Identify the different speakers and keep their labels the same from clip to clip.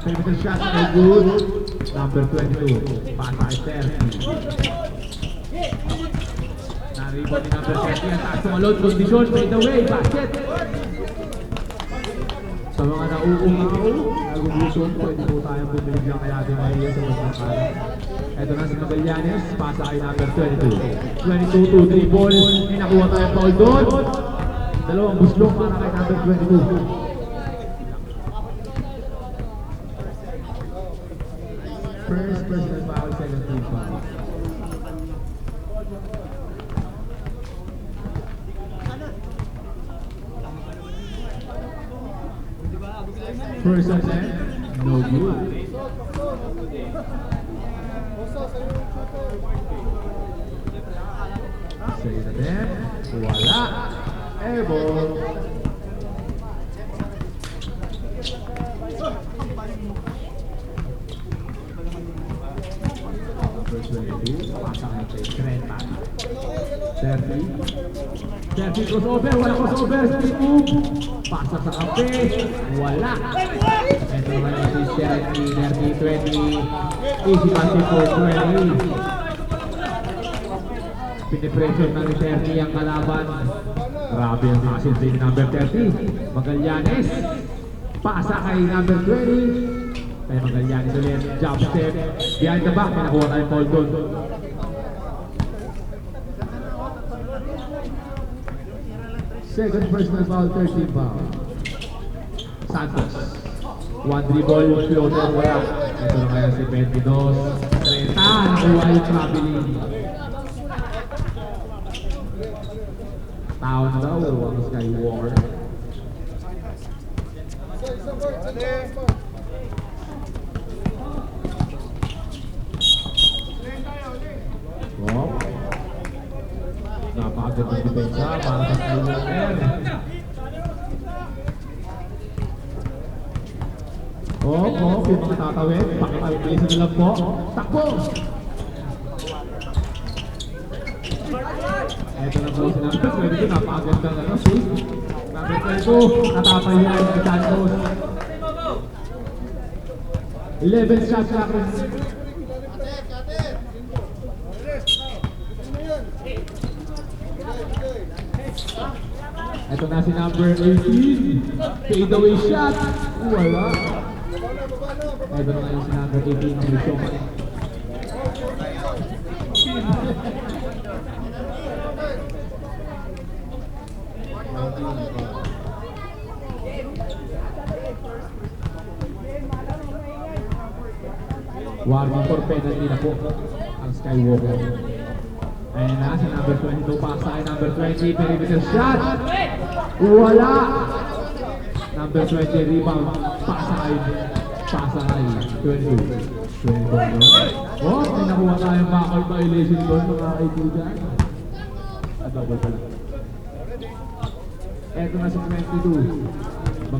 Speaker 1: Perimeter shot, no good. Number 22, pasa kay 30. Na-rebound ni number 30, ang taas ng alone, condition, fade away, basket. Sa mga nauungaw, nagugutom, pwede po tayong bumili dyan kaya di Maria sa magkakala. Ito na si Magallanes, pasa kay number 22. 22 to 3 ball, may nakuha tayong foul doon. Dalawang buslong para kay number 22. First personal foul, second team foul. First and 10, no good. Second and 10, wala. Airball. First 22, pasang kay Trenta. 30 crossover, wala crossover, split move. Pasa sa kape, wala. Ito naman yung si Sergi, 30-20. Easy basket for 20. Pinipressure na ni Sergi ang kalaban. Grabe ang asin din number 30. Magallanes. Pasa kay number 20. Kaya Magallanes ulit, jump step. Behind the back, may nakuha tayong foul doon. Second personal foul, 13 foul. Santos. One dribble, floater, wala. Ito na kaya si 22. Trenta, nakuha yung traveling. Tao na daw, ang Skywalker. Napakagad ng depensa para sa Skywalker. Yung mga tatawid, pakipag-place na lang po. Takbo! Ito na po si number 20, napakagandang shoot. Number 22, natapay yan si Santos. 11 shots lang. Ito na si number 18. Fade away shot. Wala. Ito na ngayon si number 18 ng Lucio. Warning for penalty na po ang Skywalker. Ayan na, si number 22 pasa kay number 20, perimeter shot! Wala! Number 20 rebound, pasa kay 22. 22. Oh, may nakuha tayong backcourt violation doon mga kaibigan. Double pala. Eto na si 22.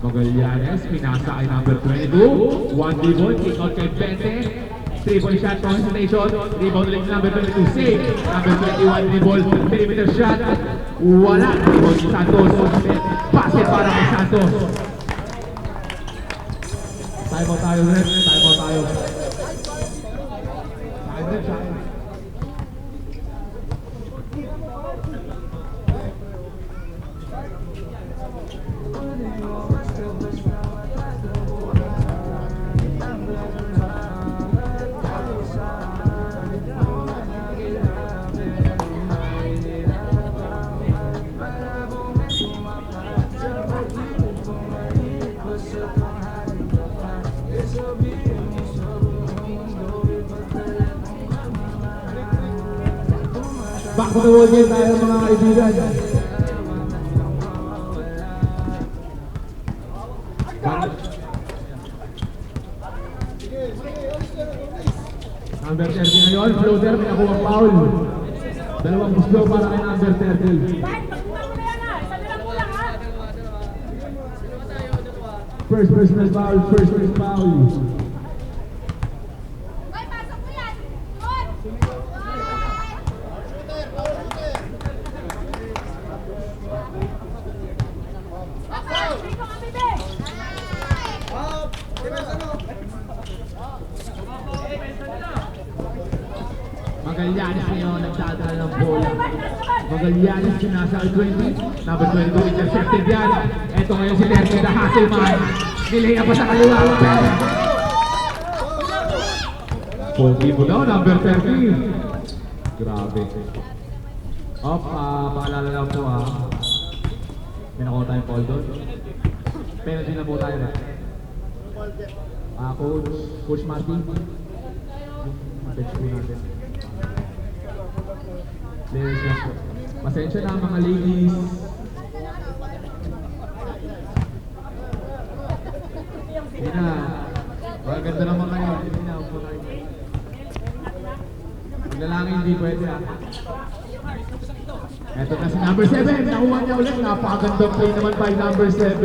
Speaker 1: Magallanes, pinasa kay number 22. One rebound, kick out kay 20. 3-point shot, concentration. Rebound ulit number 22. Save. Number 21, rebound. Perimeter shot. Wala. Rebound si Santos. Basket para kay Santos. Time out tayo, Red. Time out tayo. Time out tayo. Back to the wall game tayo mga kaibigan. Number 30 ngayon, floater, may nakuha foul. Dalawang buslo para kay number 30. First personal foul, first foul. Magallanes ngayon nagdadala ng bola. Magallanes yung nasa 20. Number 22, intercepted yan. Ito ngayon si Lerke na Hasselman. Nilaya pa sa kaliwa. Pogi mo daw, number 30. Grabe. Paalala lang po may nakuha tayong call doon. Penalty na po tayo na. Coach Martin. Bench po natin. Players lang po. Pasensya na mga ladies. Hindi na. Maganda naman kayo. Hindi na. Upo tayo. Paglalangin hindi pwede Eto na si number 7. Nakuha niya ulit. Napakagandang play naman by number 7.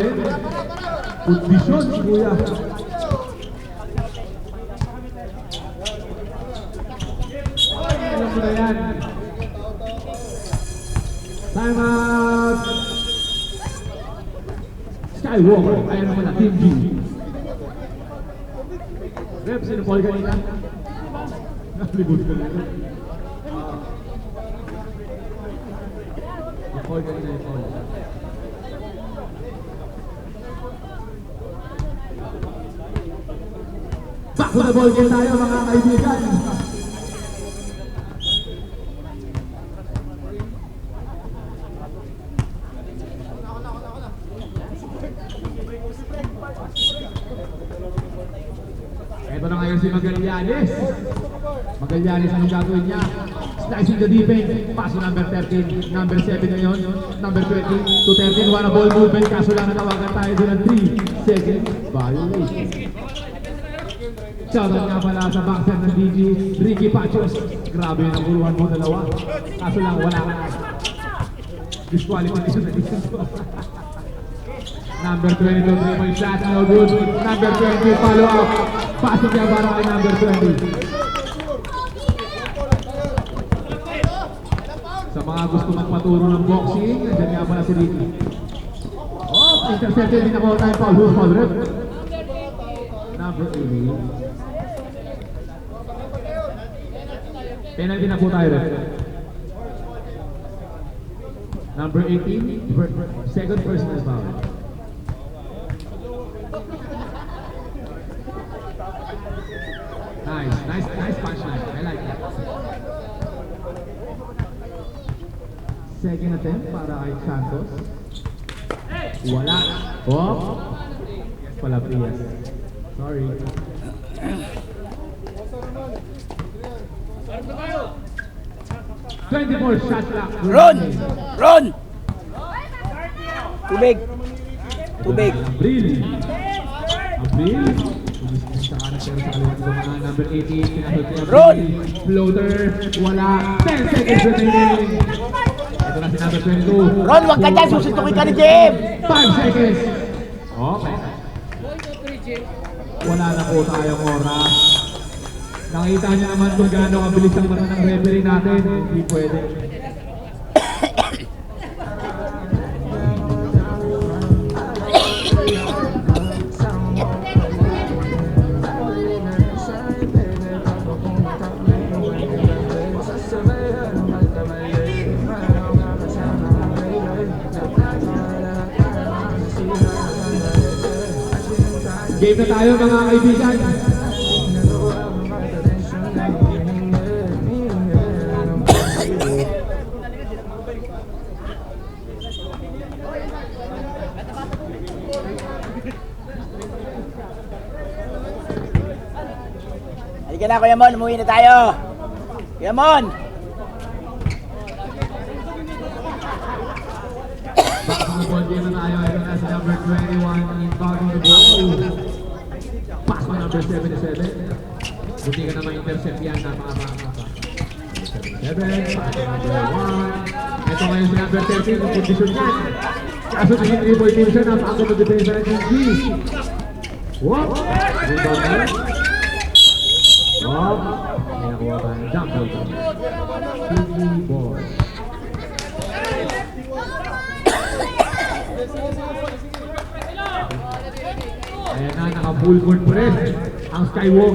Speaker 1: Kondisyon si Kuya. Alam mo na yan. Time out! Skywalker. Ayan naman na. Team G. Rep, sinupol kanina. Nakalibot ka nito. Napol kanina yung call. Back to the ball game tayo mga kaibigan. Ito na ngayon si Magallanes. Magallanes, anong gagawin niya? Slicing the deep end. Paso number 13. Number 7 ngayon. Number 20 to 13. One ball movement. Kaso lang natawagan tayo doon ng 3 seconds violation. Shoutout nga pala sa boxer ng DG, Ricky Pachos. Grabe yung nakuruhan mo dalawa. Kaso lang wala ka na. Disqualification na dito. Number 22, 3-point shot, no good. Number 20, follow up. Pasok niya para kay number 20. Sa mga gusto magpaturo ng boxing, nandiyan nga pala si Ricky. Intercepted din ako tayo foul. Who's foul, rep? Number 18. Penalty na po tayo, rep. Number 18, second personal foul. Nice punchline. I like that. Second attempt para kay Santos. Wala. Yes pala, Prias. Sorry. "24 shot clock.
Speaker 2: Ron! Tubig.
Speaker 1: Abril. Sa kanan pero sa kaliwa ng mga number 18. Pinasok si
Speaker 2: Ron!
Speaker 1: Floater. Wala. 10 seconds remaining. Ito na si number 22.
Speaker 2: Ron, wag ka dyan. Susuntukin ka ni Jim.
Speaker 1: 5 seconds. Okay. Wala na po tayong oras. Nakita niyo naman kung gaano kabilis ang mata ng referee natin. Hindi pwede. Game na tayo mga kaibigan.
Speaker 2: Halika na, Kuya Mon. Umuwi na tayo. Kuya Mon!
Speaker 1: Basketball game na tayo. Ito na si number 21 inbounding the ball. Pass pa number 77. Buti ka na ma-intercept yan. Napakababa. 7, pass pa number 1. Ito ngayon si number 13. Ang kondisyon yan. Kaso na yung 3-point team siya. Napakagod na depensa ng Team G. Whoop! Good ball na. Whoop! May nakuha tayo. Jump ball. Team G ball. Ayan na, naka full court press. Ang Skywalker